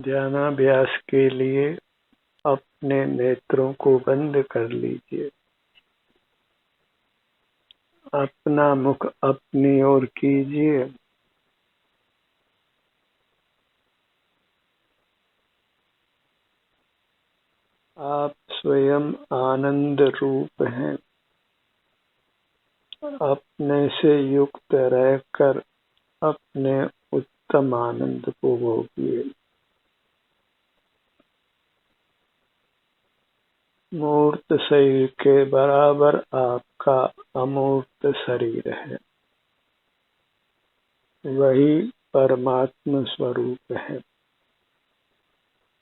ध्यानाभ्यास के लिए अपने नेत्रों को बंद कर लीजिए। अपना मुख अपनी ओर कीजिए। आप स्वयं आनंद रूप हैं। अपने से युक्त रहकर अपने उत्तम आनंद को भोगिए। मूर्त शरीर के बराबर आपका अमूर्त शरीर है। वही परमात्मा स्वरूप है।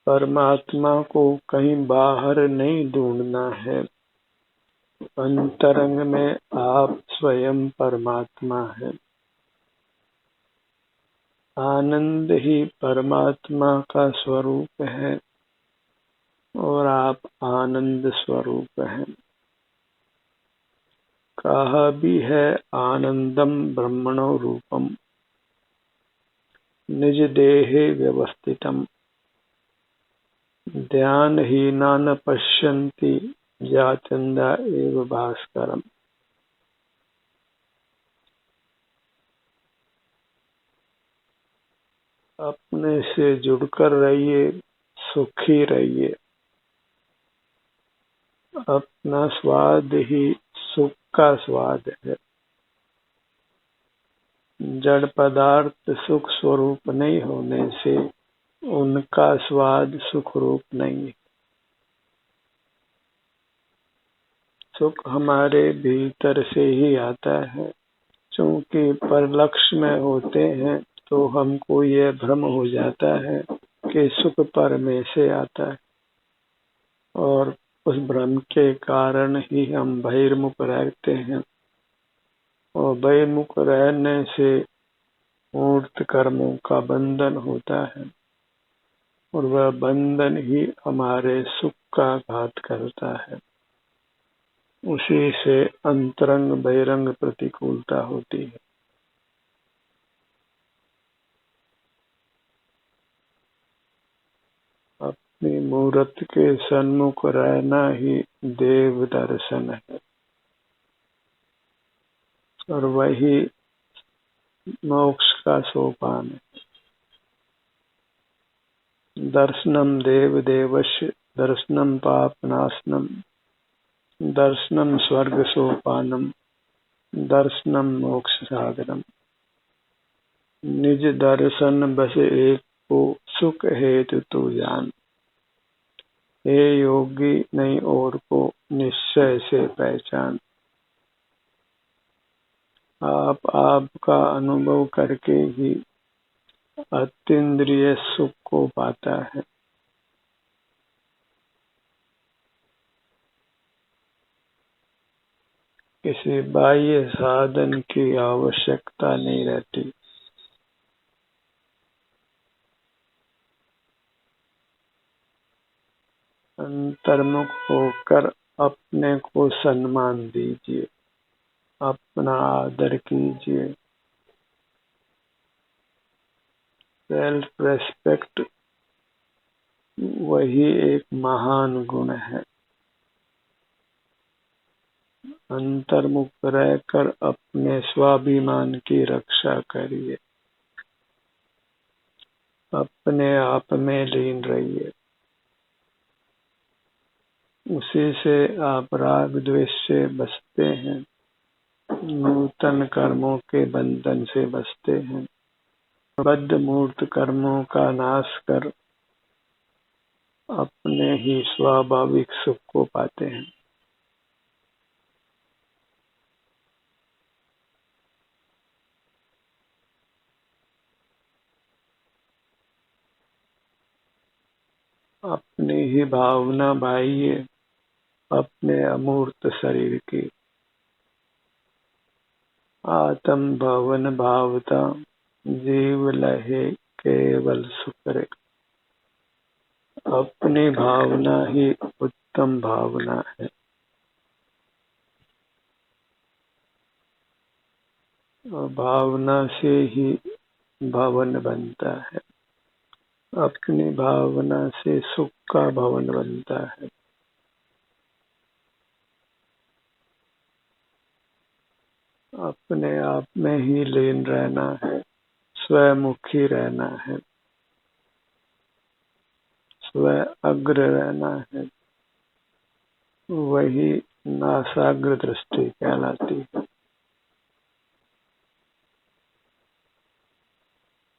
परमात्मा को कहीं बाहर नहीं ढूंढना है। अंतरंग में आप स्वयं परमात्मा है। आनंद ही परमात्मा का स्वरूप है और आप आनंद स्वरूप हैं। कहा भी है आनंदम ब्रह्मणो रूपम निज देहे व्यवस्थितम ध्यानहीना न पश्यन्ति याचंदा एव भास्करम। अपने से जुड़कर रहिए, सुखी रहिए। अपना स्वाद ही सुख का स्वाद है। जड़ पदार्थ सुख स्वरूप नहीं होने से उनका स्वाद सुख रूप नहीं है। सुख हमारे भीतर से ही आता है। चूंकि परलक्ष्य में होते हैं तो हमको यह भ्रम हो जाता है कि सुख पर में से आता है और उस भ्रम के कारण ही हम बहिर्मुख रहते हैं और बहिर्मुख रहने से मूर्त कर्मों का बंधन होता है और वह बंधन ही हमारे सुख का घात करता है। उसी से अंतरंग बहिरंग प्रतिकूलता होती है। अपनी मूर्त के सन्मुख रहना ही देव दर्शन है और वही मोक्ष का सोपान है। दर्शनम देव देवस्य दर्शनम पापनाशनम दर्शनम स्वर्ग सोपानम दर्शनम मोक्ष साधनम। निज दर्शन बस एक को सुख हेतु तू जान। हे योगी नहीं और को निश्चय से पहचान। आपका अनुभव करके ही अतीन्द्रिय सुख को पाता है। किसी बाह्य साधन की आवश्यकता नहीं रहती। अंतर्मुख होकर अपने को सम्मान दीजिए, अपना आदर कीजिए। सेल्फ रेस्पेक्ट वही एक महान गुण है। अंतर्मुख रहकर अपने स्वाभिमान की रक्षा करिए। अपने आप में लीन रहिए। उसी से आप राग द्वेष से बचते हैं, नूतन कर्मों के बंधन से बचते हैं, बद्ध मूर्त कर्मों का नाश कर अपने ही स्वाभाविक सुख को पाते हैं। अपनी ही भावना बाह्य अपने अमूर्त शरीर की। आत्म भवन भावता जीव लहे केवल सुकर। अपनी भावना ही उत्तम भावना है और भावना से ही भवन बनता है। अपनी भावना से सुख का भवन बनता है। अपने आप में ही लीन रहना है, स्वमुखी रहना है, स्व अग्र रहना है, वही नासाग्र दृष्टि कहलाती है।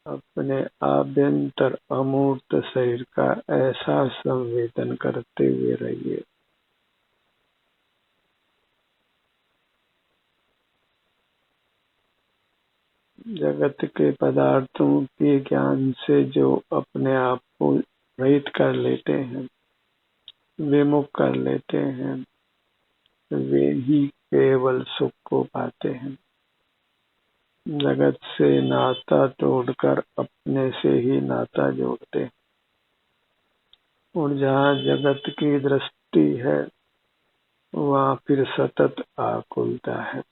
अपने आभ्यंतर अमूर्त शरीर का ऐसा संवेदन करते हुए रहिए। जगत के पदार्थों के ज्ञान से जो अपने आप को रहित कर लेते हैं, विमुख कर लेते हैं, वे ही केवल सुख को पाते हैं। जगत से नाता तोड़कर अपने से ही नाता जोड़ते हैं, और जहाँ जगत की दृष्टि है वहाँ फिर सतत आकुलता है।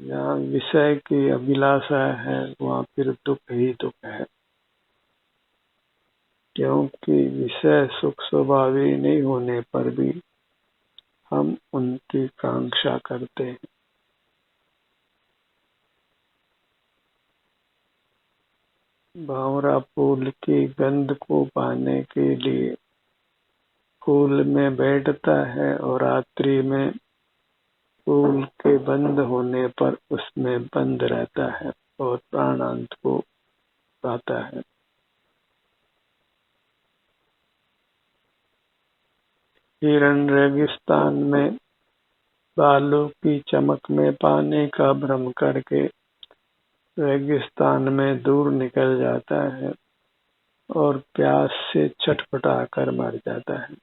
जहाँ विषय की अभिलाषा है वहाँ फिर दुख ही दुख है, क्योंकि विषय सुख स्वभावी नहीं होने पर भी हम उनकी कांक्षा करते हैं। भंवरा फूल की गंध को पाने के लिए फूल में बैठता है और रात्रि में फूल के बंद होने पर उसमें बंद रहता है और प्राणांत को पाता है। हिरण रेगिस्तान में बालू की चमक में पानी का भ्रम करके रेगिस्तान में दूर निकल जाता है और प्यास से छटपटा कर मर जाता है।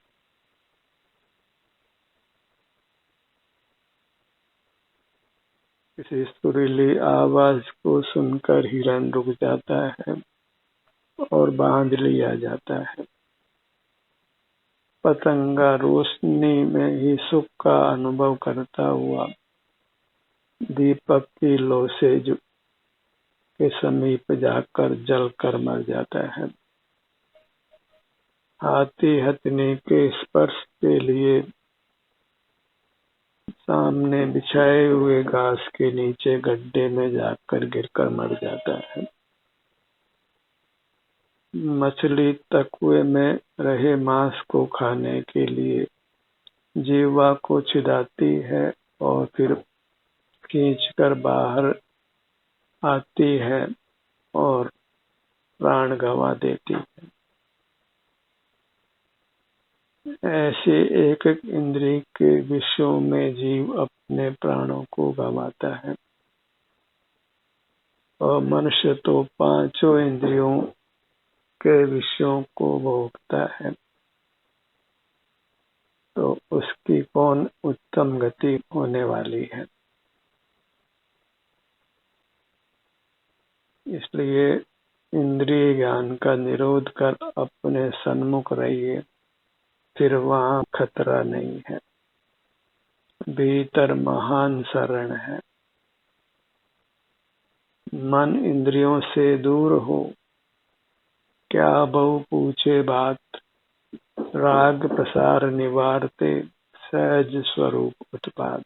किसी सुरीली आवाज को सुनकर हिरण रुक जाता है और बांध लिया जाता है। पतंगा रोशनी में ही सुख का अनुभव करता हुआ दीपक की लौ से के समीप जाकर जलकर मर जाता है। हाथी हथनी के स्पर्श के लिए सामने बिछाए हुए घास के नीचे गड्ढे में जाकर गिरकर मर जाता है। मछली तकुए में रहे मांस को खाने के लिए जीवा को छिदाती है और फिर खींचकर बाहर आती है और प्राण गंवा देती है। ऐसे एक एक इंद्रिय के विषयों में जीव अपने प्राणों को गंवाता है, और मनुष्य तो पांचों इंद्रियों के विषयों को भोगता है, तो उसकी कौन उत्तम गति होने वाली है। इसलिए इंद्रिय ज्ञान का निरोध कर अपने सन्मुख रहिए, फिर वहाँ खतरा नहीं है। भीतर महान शरण है। मन इंद्रियों से दूर हो, क्या बहु पूछे बात, राग प्रसार निवारते सहज स्वरूप उत्पाद।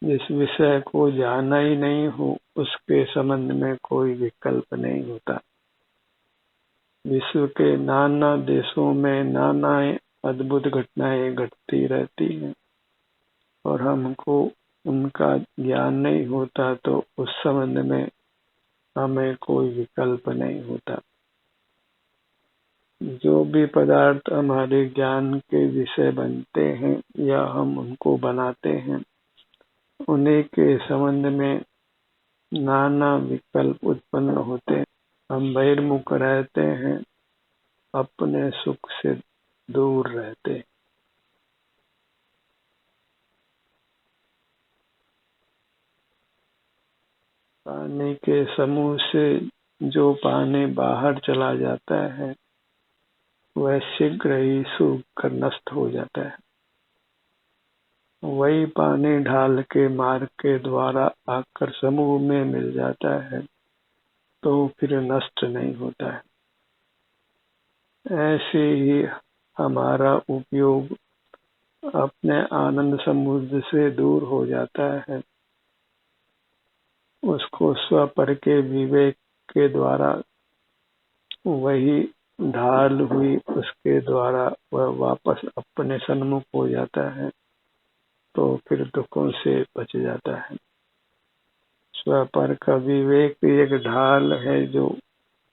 जिस विषय को जाना ही नहीं हो उसके संबंध में कोई विकल्प नहीं होता। विश्व के नाना देशों में नाना अद्भुत घटनाएं घटती रहती हैं, और हमको उनका ज्ञान नहीं होता तो उस संबंध में हमें कोई विकल्प नहीं होता। जो भी पदार्थ हमारे ज्ञान के विषय बनते हैं या हम उनको बनाते हैं, उन्हीं के संबंध में नाना विकल्प उत्पन्न होते हैं। हम बहिर्मुख रहते हैं, अपने सुख से दूर रहते हैं। पानी के समूह से जो पानी बाहर चला जाता है वह शीघ्र ही सूख कर नष्ट हो जाता है। वही पानी ढाल के मार्ग के द्वारा आकर समूह में मिल जाता है तो फिर नष्ट नहीं होता है। ऐसे ही हमारा उपयोग अपने आनंद समुद्र से दूर हो जाता है, उसको स्वपर के विवेक के द्वारा वही ढाल हुई उसके द्वारा वह वापस अपने सन्मुख हो जाता है तो फिर दुखों से बच जाता है। स्वपर का विवेक एक ढाल है जो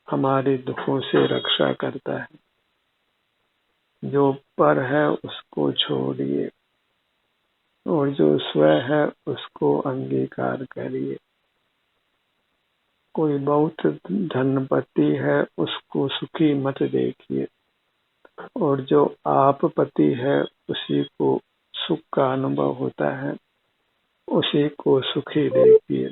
हमारे दुखों से रक्षा करता है। जो पर है उसको छोड़िए और जो स्व है उसको अंगीकार करिए। कोई बहुत धनपति है उसको सुखी मत देखिए और जो आप पति है उसी को सुख का अनुभव होता है, उसी को सुखी देखिए।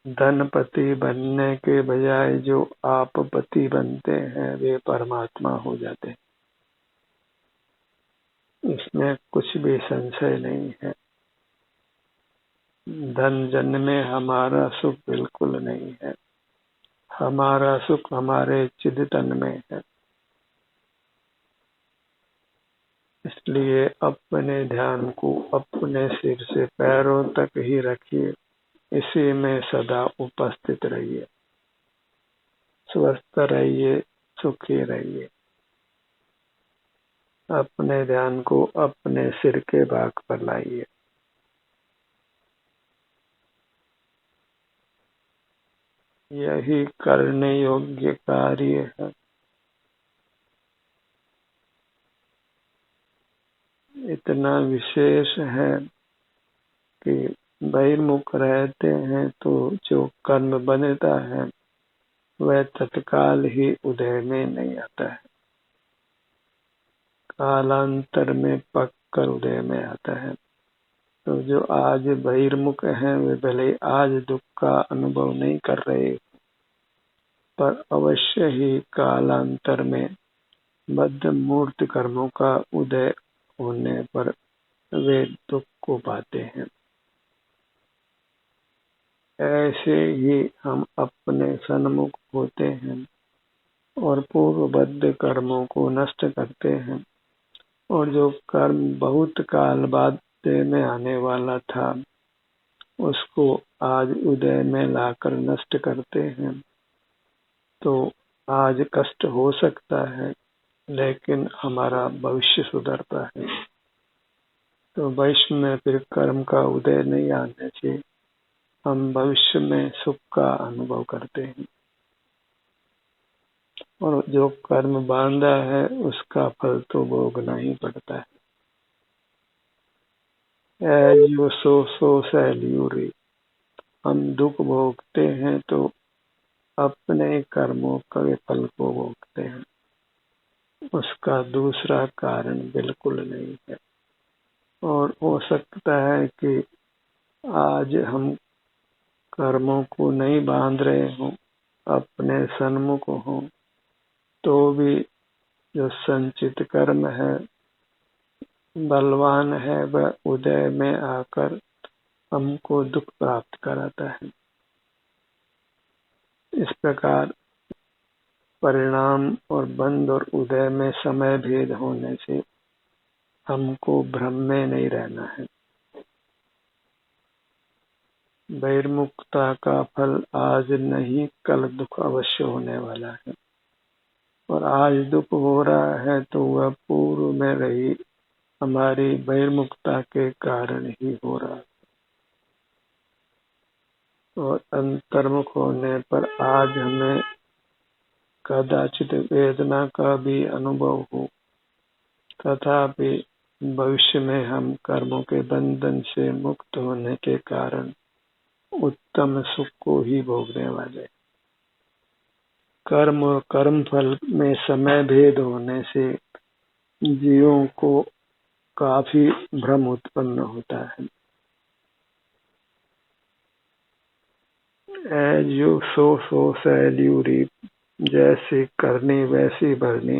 धनपति बनने के बजाय जो आप पति बनते हैं वे परमात्मा हो जाते हैं, इसमें कुछ भी संशय नहीं है। धन जन में हमारा सुख बिल्कुल नहीं है, हमारा सुख हमारे चिदतन में है। इसलिए अपने ध्यान को अपने सिर से पैरों तक ही रखिए, इसी में सदा उपस्थित रहिए, स्वस्थ रहिए, सुखी रहिए। अपने ध्यान को अपने सिर के भाग पर लाइए। यही करने योग्य कार्य है। इतना विशेष है कि बहिर्मुख रहते हैं तो जो कर्म बनता है वह तत्काल ही उदय में नहीं आता है, कालांतर में पक कर उदय में आता है। तो जो आज बहिर्मुख हैं वे भले आज दुख का अनुभव नहीं कर रहे, पर अवश्य ही कालांतर में बद्ध मूर्त कर्मों का उदय होने पर वे दुख को पाते हैं। ऐसे ही हम अपने सन्मुख होते हैं और पूर्वबद्ध कर्मों को नष्ट करते हैं, और जो कर्म बहुत काल बाद में आने वाला था उसको आज उदय में लाकर नष्ट करते हैं। तो आज कष्ट हो सकता है लेकिन हमारा भविष्य सुधरता है। तो भविष्य में फिर कर्म का उदय नहीं आने से हम भविष्य में सुख का अनुभव करते हैं, और जो कर्म बांधा है उसका फल तो भोगना ही पड़ता है। एज यू सो सैल्यूरी, हम दुख भोगते हैं तो अपने कर्मों के फल को भोगते हैं, उसका दूसरा कारण बिल्कुल नहीं है। और हो सकता है कि आज हम कर्मों को नहीं बांध रहे हों, अपने सन्मुख हों, तो भी जो संचित कर्म है बलवान है वह उदय में आकर हमको दुख प्राप्त कराता है। इस प्रकार परिणाम और बंध और उदय में समय भेद होने से हमको भ्रम में नहीं रहना है। बहिर्मुखता का फल आज नहीं कल दुख अवश्य होने वाला है, और आज दुख हो रहा है तो वह पूर्व में रही हमारी बहिर्मुखता के कारण ही हो रहा है। और अंतर्मुख होने पर आज हमें कदाचित वेदना का भी अनुभव हो, तथापि भविष्य में हम कर्मों के बंधन से मुक्त होने के कारण उत्तम सुख को ही भोगने वाले। कर्म और कर्म फल में समय भेद होने से जीवों को काफी भ्रम उत्पन्न होता है। As you sow shall you reap, जैसे करनी वैसी भरनी,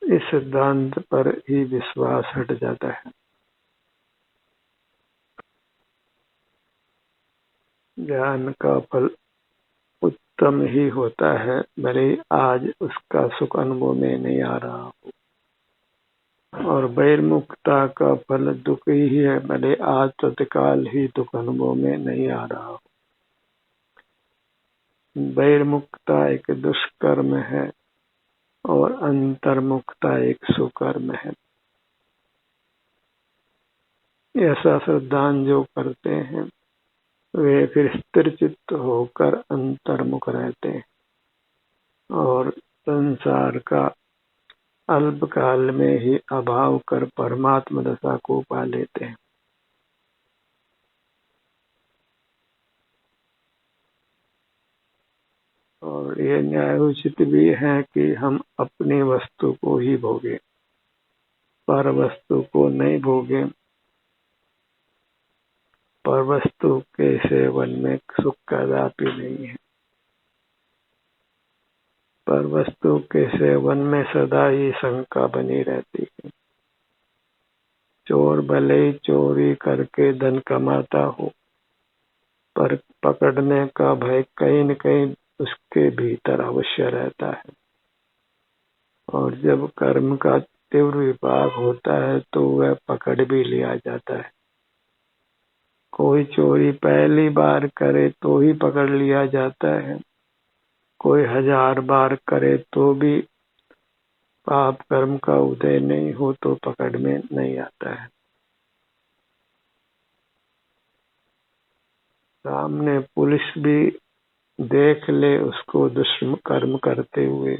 इस सिद्धांत पर ही विश्वास हट जाता है। ज्ञान का फल उत्तम ही होता है, भले ही आज उसका सुख अनुभव में नहीं आ रहा हो, और बहिर्मुखता का फल दुख ही है, भले आज तत्काल ही दुख अनुभव में नहीं आ रहा हो। बहिर्मुखता एक दुष्कर्म है और अंतर्मुखता एक सुकर्म है। ऐसा श्रद्धान जो करते हैं वे फिर स्थिर चित्त होकर अंतर्मुख रहते हैं और संसार का अल्पकाल में ही अभाव कर परमात्म दशा को पा लेते हैं। और ये न्यायोचित भी है कि हम अपनी वस्तु को ही भोगे, पर वस्तु को नहीं भोगे। पर वस्तु के सेवन में सुख कदापि नहीं है। पर वस्तु के सेवन में सदा ही शंका बनी रहती है। चोर भले ही चोरी करके धन कमाता हो, पर पकड़ने का भय कहीं न कहीं उसके भीतर अवश्य रहता है। और जब कर्म का तीव्र विपाक होता है तो वह पकड़ भी लिया जाता है। कोई चोरी पहली बार करे तो ही पकड़ लिया जाता है, कोई 1000 बार करे तो भी पाप कर्म का उदय नहीं हो तो पकड़ में नहीं आता है। सामने पुलिस भी देख ले उसको दुष्कर्म करते हुए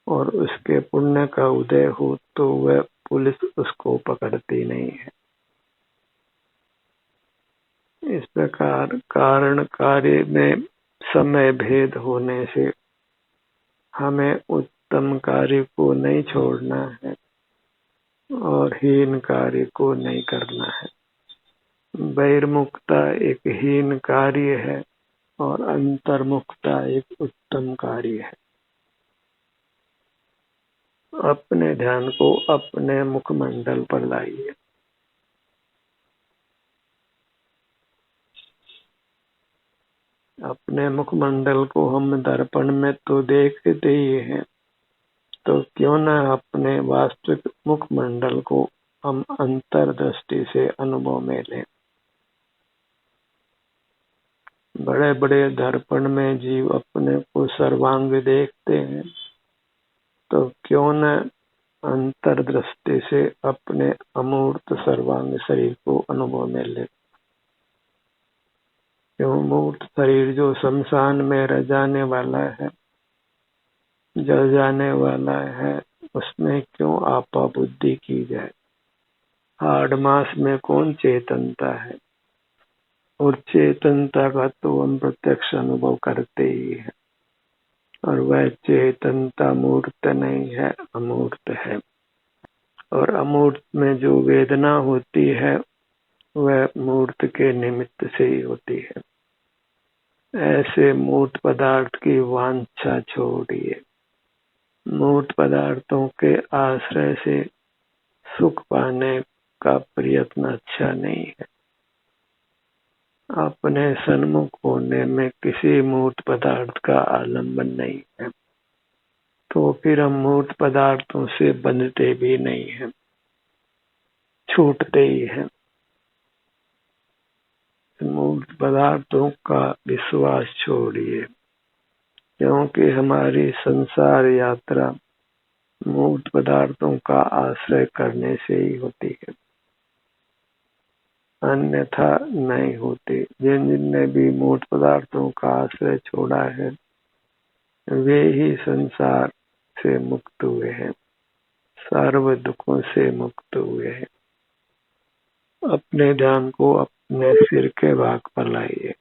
और उसके पुण्य का उदय हो तो वह पुलिस उसको पकड़ती नहीं है। इस प्रकार कारण कार्य में समय भेद होने से हमें उत्तम कार्य को नहीं छोड़ना है और हीन कार्य को नहीं करना है। बहिर्मुखता एक हीन कार्य है और अंतर्मुखता एक उत्तम कार्य है। अपने ध्यान को अपने मुखमंडल पर लाइए। अपने मुखमंडल को हम दर्पण में तो देखते ही हैं, तो क्यों न अपने वास्तविक मुखमंडल को हम अंतर्दृष्टि से अनुभव में लें। बड़े बड़े दर्पण में जीव अपने को सर्वांग देखते हैं, तो क्यों न अंतर्दृष्टि से अपने अमूर्त सर्वांग शरीर को अनुभव में ले। क्यों मूर्त शरीर जो शमशान में रह जाने वाला है, जल जाने वाला है, उसमें क्यों आपा बुद्धि की जाए। हाड़ मास में कौन चेतनता है, और चेतनता का तो हम प्रत्यक्ष अनुभव करते ही है। और वह चेतनता मूर्त नहीं है, अमूर्त है। और अमूर्त में जो वेदना होती है वह मूर्त के निमित्त से ही होती है। ऐसे मूर्त पदार्थ की वांछा छोड़िए। मूर्त पदार्थों के आश्रय से सुख पाने का प्रयत्न अच्छा नहीं है। अपने सन्मुख होने में किसी मूर्त पदार्थ का आलंबन नहीं है, तो फिर हम मूर्त पदार्थों से बंधते भी नहीं हैं, छूटते ही हैं। मूर्त पदार्थों का विश्वास छोड़िए, क्योंकि हमारी संसार यात्रा मूर्त पदार्थों का आश्रय करने से ही होती है, अन्यथा नहीं होती। जिनने भी मूर्त पदार्थों का आश्रय छोड़ा है वे ही संसार से मुक्त हुए हैं, सर्व दुखों से मुक्त हुए हैं। अपने ध्यान को अपने सिर के भाग पर लाइए।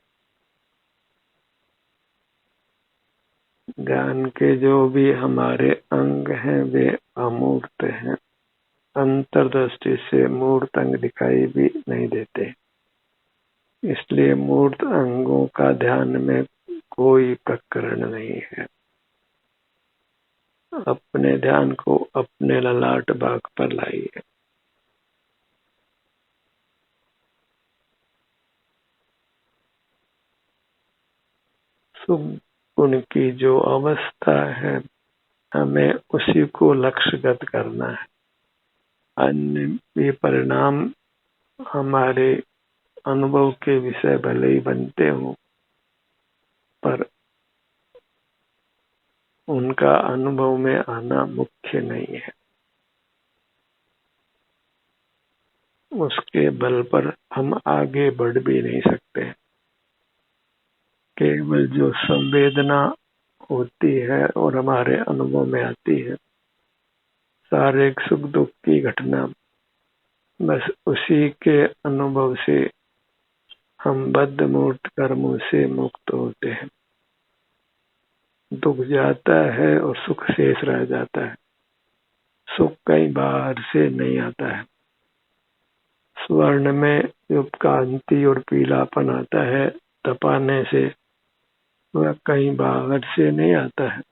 ध्यान के जो भी हमारे अंग हैं वे अमूर्त हैं, अंतर्दृष्टि से मूर्त अंग दिखाई भी नहीं देते, इसलिए मूर्त अंगों का ध्यान में कोई प्रकरण नहीं है। अपने ध्यान को अपने ललाट भाग पर लाइए। सुकून की जो अवस्था है, हमें उसी को लक्ष्यगत करना है। अन्य भी परिणाम हमारे अनुभव के विषय भले ही बनते हों, पर उनका अनुभव में आना मुख्य नहीं है। उसके बल पर हम आगे बढ़ भी नहीं सकते। केवल जो संवेदना होती है और हमारे अनुभव में आती है, सारे सुख दुख की घटना, बस उसी के अनुभव से हम बद्ध मूर्त कर्मों से मुक्त होते हैं। दुख जाता है और सुख शेष रह जाता है। सुख कहीं बाहर से नहीं आता है। स्वर्ण में जो कांति और पीलापन आता है तपाने से, वह कहीं बाहर से नहीं आता है।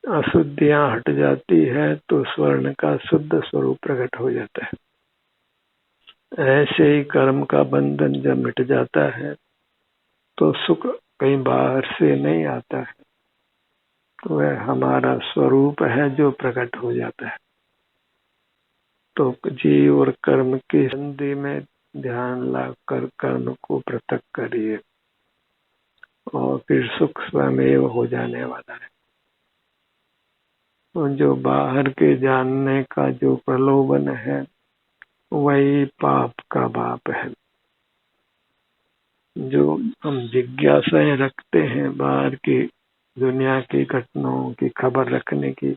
अशुद्धियां हट जाती है तो स्वर्ण का शुद्ध स्वरूप प्रकट हो जाता है। ऐसे ही कर्म का बंधन जब मिट जाता है तो सुख कहीं बाहर से नहीं आता है, तो वह हमारा स्वरूप है जो प्रकट हो जाता है। तो जीव और कर्म की संधि में ध्यान लाकर कर्म को पृथक करिए और फिर सुख स्वयं हो जाने वाला है। तो जो बाहर के जानने का जो प्रलोभन है, वही पाप का बाप है। जो हम जिज्ञासाएं रखते हैं बाहर की दुनिया की घटनाओं की खबर रखने की,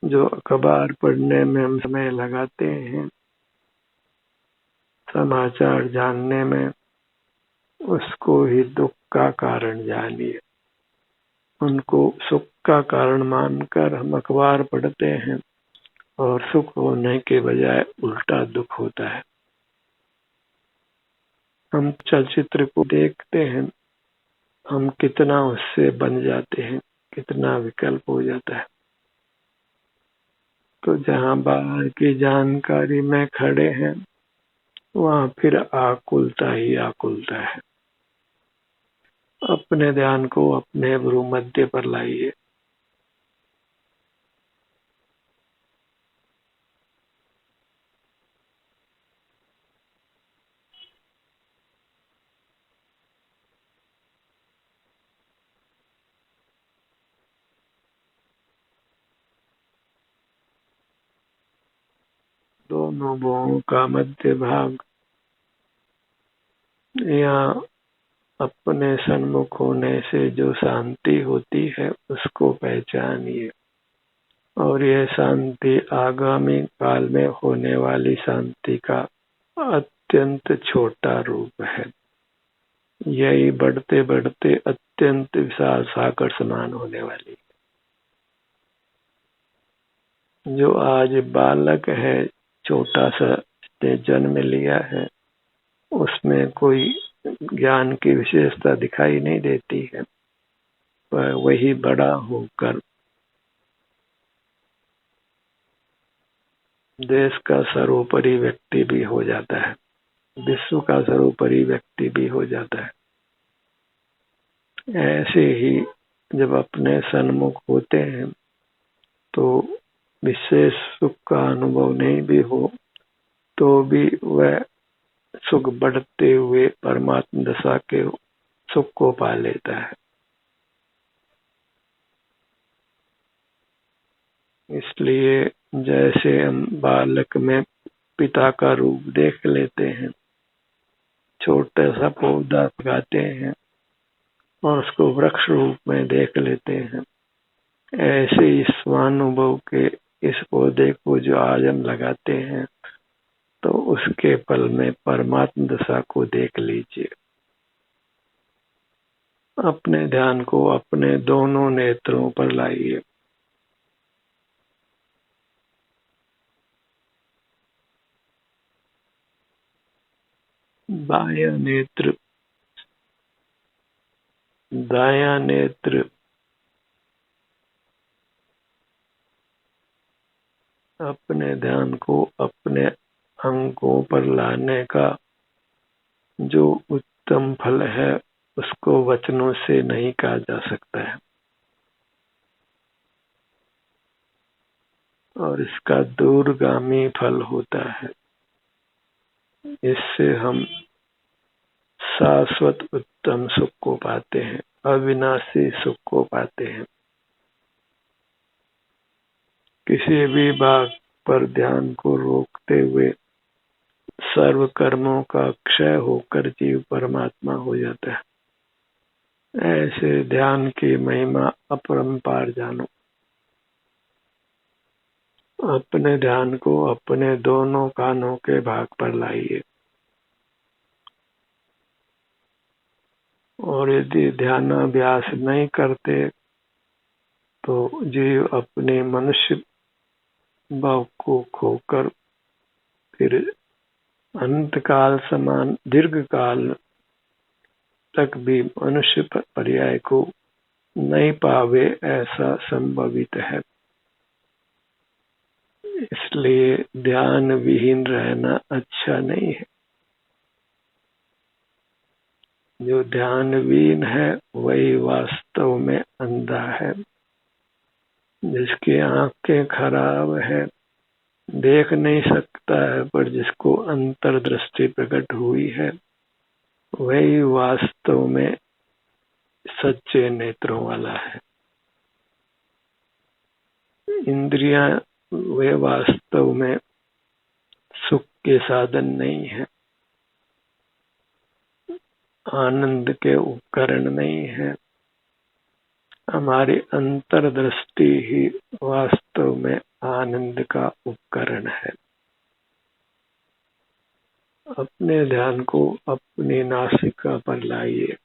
जो अखबार पढ़ने में हम समय लगाते हैं, समाचार जानने में, उसको ही दुख का कारण जानिए। उनको सुख का कारण मानकर हम अखबार पढ़ते हैं और सुख होने के बजाय उल्टा दुख होता है। हम चलचित्र को देखते हैं, हम कितना उससे बन जाते हैं, कितना विकल्प हो जाता है। तो जहाँ बाहर की जानकारी में खड़े हैं, वहाँ फिर आकुलता ही आकुलता है। अपने ध्यान को अपने भ्रू मध्य पर लाइए। दोनों भुवों का मध्य भाग, यहाँ अपने सन्मुख होने से जो शांति होती है, उसको पहचानिए। और यह शांति आगामी काल में होने वाली शांति का अत्यंत छोटा रूप है। यही बढ़ते बढ़ते अत्यंत विशाल सागर समान होने वाली है। जो आज बालक है, छोटा सा जन्म लिया है, उसमें कोई ज्ञान की विशेषता दिखाई नहीं देती है। पर वही बड़ा होकर देश का सर्वोपरि व्यक्ति भी हो जाता है, विश्व का सर्वोपरि व्यक्ति भी हो जाता है। ऐसे ही जब अपने सन्मुख होते हैं तो विशेष सुख का अनुभव नहीं भी हो तो भी वह सुख बढ़ते हुए परमात्मा दशा के सुख को पा लेता है। इसलिए जैसे हम बालक में पिता का रूप देख लेते हैं, छोटा सा पौधा लगाते हैं और उसको वृक्ष रूप में देख लेते हैं, ऐसे इस स्वानुभव के इस पौधे को जो आज हम लगाते हैं, तो उसके पल में परमात्मा दशा को देख लीजिए। अपने ध्यान को अपने दोनों नेत्रों पर लाइए। बायां नेत्र, दायां नेत्र अपने ध्यान को अपने अंगों पर लाने का जो उत्तम फल है उसको वचनों से नहीं कहा जा सकता है, और इसका दूरगामी फल होता है। इससे हम शाश्वत उत्तम सुख को पाते हैं, अविनाशी सुख को पाते हैं। किसी भी बात पर ध्यान को रोकते हुए सर्व कर्मों का क्षय होकर जीव परमात्मा हो जाता है। ऐसे ध्यान की महिमा अपरंपार जानो। अपने ध्यान को अपने दोनों कानों के भाग पर लाइए, और यदि ध्यानाभ्यास नहीं करते तो जीव अपने मनुष्य भाव को खोकर फिर अंतकाल समान दीर्घ काल तक भी मनुष्य पर्याय को नहीं पावे, ऐसा संभवित है। इसलिए ध्यान विहीन रहना अच्छा नहीं है। जो ध्यान विहीन है वही वास्तव में अंधा है। जिसकी आंखें खराब है, देख नहीं सकता है, पर जिसको अंतर्दृष्टि प्रकट हुई है वही वास्तव में सच्चे नेत्रों वाला है। इंद्रियां वे वास्तव में सुख के साधन नहीं है, आनंद के उपकरण नहीं है। हमारी अंतर्दृष्टि ही वास्तव में आनंद का उपकरण है। अपने ध्यान को अपनी नासिका पर लाइए,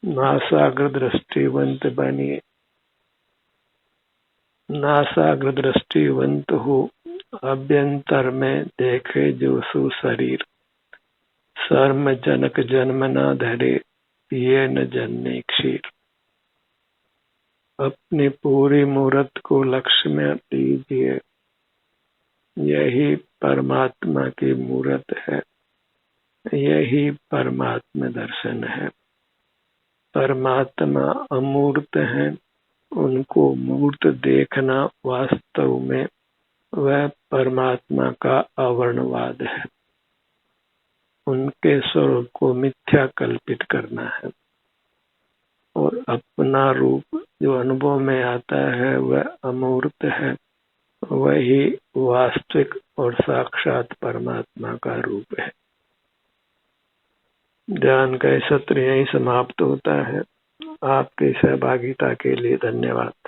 नासाग्र दृष्टिवंत बनिए। नासाग्र दृष्टिवंत हो, अभ्यंतर में देखे जो सु शरीर। सर्म जनक जन्म न धरे, पिए न जन्ने क्षीर। अपनी पूरी मूर्त को लक्ष्य में लीजिए, यही परमात्मा की मूर्त है, यही परमात्मा दर्शन है। परमात्मा अमूर्त है, उनको मूर्त देखना वास्तव में वह परमात्मा का आवरणवाद है। उनके स्वरूप को मिथ्या कल्पित करना है, और अपना रूप जो अनुभव में आता है वह अमूर्त है, वही वास्तविक और साक्षात परमात्मा का रूप है। ध्यान का सत्र यहीं समाप्त होता है। आपकी सहभागिता के लिए धन्यवाद।